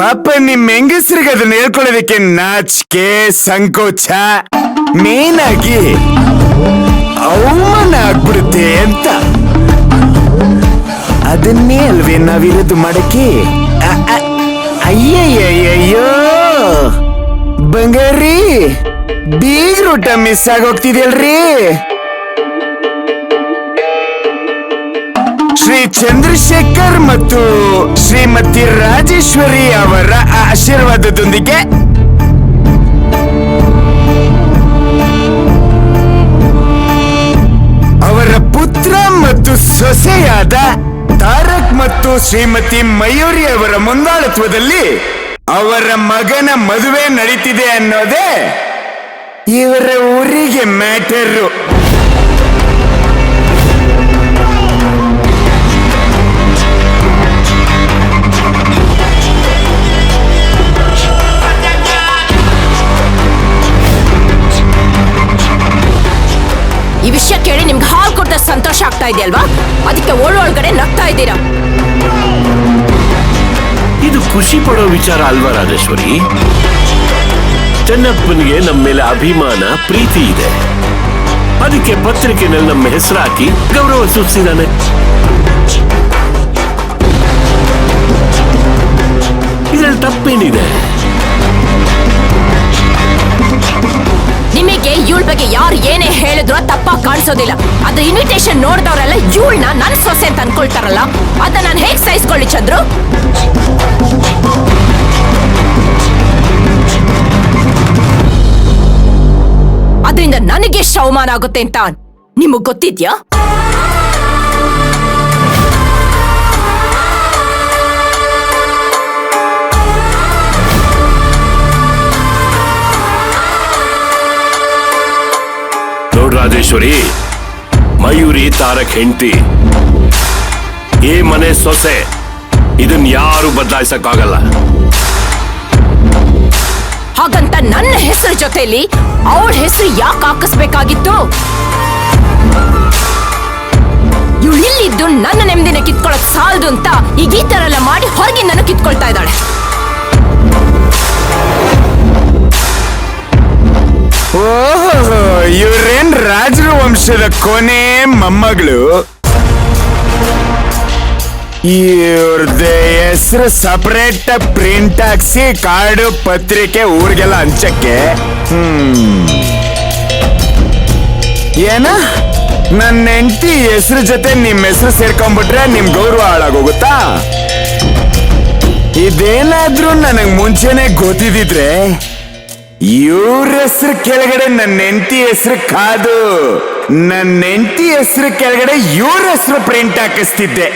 ಪಾಪ ನಿಮ್ ಹೆಂಗಸ್ರಿಗೆ ಅದನ್ನ ಹೇಳ್ಕೊಳ್ಳೋದಕ್ಕೆ ನಾಚಿಕೆ ಸಂಕೋಚ ಮೇನ್ ಆಗಿ ಅವಮಾನ ಆಗ್ಬಿಡುತ್ತೆ ಅಂತ ಅದನ್ನೇ ಅಲ್ವೇ ನಾವಿರೋದು ಮಾಡಕ್ಕೆ ಅಯ್ಯಯ್ಯಯ್ಯೋ ಬಂಗಾರಿ ಬೀಗ್ರೂಟ ಮಿಸ್ ಆಗೋಗ್ತಿದ್ಯಲ್ರಿ. ಶ್ರೀ ಚಂದ್ರಶೇಖರ್ ಮತ್ತು ಶ್ರೀಮತಿ ರಾಜೇಶ್ವರಿ ಅವರ ಆಶೀರ್ವಾದದೊಂದಿಗೆ ಅವರ ಪುತ್ರ ಮತ್ತು ಸೊಸೆಯಾದ ತಾರಕ್ ಮತ್ತು ಶ್ರೀಮತಿ ಮಯೂರಿ ಅವರ ಮುಂದಾಳತ್ವದಲ್ಲಿ ಅವರ ಮಗನ ಮದುವೆ ನಡೀತಿದೆ ಅನ್ನೋದೇ ಇವರ ಊರಿಗೆ ಮ್ಯಾಟರು. ಈ ವಿಷಯ ಕೇಳಿ ನಿಮ್ಗೆ ಹಾಲು ಕೊಟ್ಟ ಸಂತೋಷ ಆಗ್ತಾ ಇದೆಯಲ್ವಾ? ಅದಕ್ಕೆ ಒಳಗಡೆ ನಗ್ತಾ ಇದ್ದೀರಾ. ಇದು ಖುಷಿ ಪಡೋ ವಿಚಾರ ಅಲ್ವಾ ರಾಜೇಶ್ವರಿ? ಚೆನ್ನಪ್ಪನಿಗೆ ನಮ್ಮ ಮೇಲೆ ಅಭಿಮಾನ ಪ್ರೀತಿ ಇದೆ, ಅದಕ್ಕೆ ಪತ್ರಿಕೆನಲ್ಲಿ ನಮ್ಮ ಹೆಸರು ಹಾಕಿ ಗೌರವ ಸೂಚಿಸಿದಾನೆ. ಇದ್ರಲ್ಲಿ ತಪ್ಪೇನಿದೆ? ನಿಮಗೆ ಇವಳ ಬಗ್ಗೆ ಯಾರು ಏನೇ ಹೇಳಿದ್ರು ತಪ್ಪಾಗಿ ಕಾಣಿಸೋದಿಲ್ಲ. ಅದ್ರ ಇನ್ವಿಟೇಷನ್ ನೋಡಿದವರೆಲ್ಲ ಇವಳನ್ನ ನನ್ನ ಸೊಸೆ ಅಂತ ಅನ್ಕೊಳ್ತಾರಲ್ಲ, ಅದನ್ನ ನಾನು ಹೇಗೆ ಸಹಿಸ್ಕೊಳ್ಳಿ ಚಂದ್ರು? ಅದರಿಂದ ನನಗೆ ಎಷ್ಟು ಅವಮಾನ ಆಗುತ್ತೆ ಅಂತ ನಿಮಗ್ ಗೊತ್ತಿದ್ಯಾ? ರಾಜೇಶ್ವರಿ, ಮಯೂರಿ ತಾರಕ್ ಹೆಂಡತಿ, ಈ ಮನೆ ಸೊಸೆ, ಇದನ್ನ ಯಾರು ಬದಲಾಯಿಸಕ್ಕಾಗಲ್ಲ. ಹಾಗಂತ ನನ್ನ ಹೆಸರು ಜೊತೆಲಿ ಅವಳ ಹೆಸರು ಯಾಕೆ ಹಾಕಿಸ್ಬೇಕಾಗಿತ್ತು? ಇವಳಿಲ್ಲಿದ್ದು ನನ್ನ ನೆಮ್ಮದಿನ ಕಿತ್ಕೊಳಕ್ ಸಾಲದು ಅಂತ ಈಗ ಈ ತರ ಎಲ್ಲ ಮಾಡಿ ಹೊರಗೆ ನಾನು ಕಿತ್ಕೊಳ್ತಾ ಇದ್ದಾಳೆ. ಓಹೋ, ಇವ್ರೇನ್ ರಾಜರ ವಂಶದ ಕೊನೆ ಮೊಮ್ಮಗಳು. ಇವ್ರದ್ದ ಹೆಸರು ಸಪರೇಟ್ ಪ್ರಿಂಟ್ ಹಾಕ್ಸಿ ಕಾರ್ಡು ಪತ್ರಿಕೆ ಊರಿಗೆಲ್ಲ ಹಂಚಕ್ಕೆ. ಏನ ನನ್ನ ಹೆಂಡತಿ ಹೆಸರು ಜೊತೆ ನಿಮ್ ಹೆಸರು ಸೇರ್ಕೊಂಡ್ಬಿಟ್ರೆ ನಿಮ್ ಗೌರವ ಹಾಳಾಗೋಗುತ್ತಾ? ಇದೇನಾದ್ರೂ ನನಗ್ ಮುಂಚೆನೆ ಗೊತ್ತಿದ್ರೆ ಇವ್ರ ಹೆಸರು ಕೆಳಗಡೆ ನನ್ನ ಹೆಂಡತಿ ಹೆಸರು ಕಾದು ನನ್ನ ಹೆಂಡತಿ ಹೆಸರು ಕೆಳಗಡೆ ಇವ್ರ ಹೆಸರು ಪ್ರಿಂಟ್ ಹಾಕಿಸ್ತಿದ್ದೆ.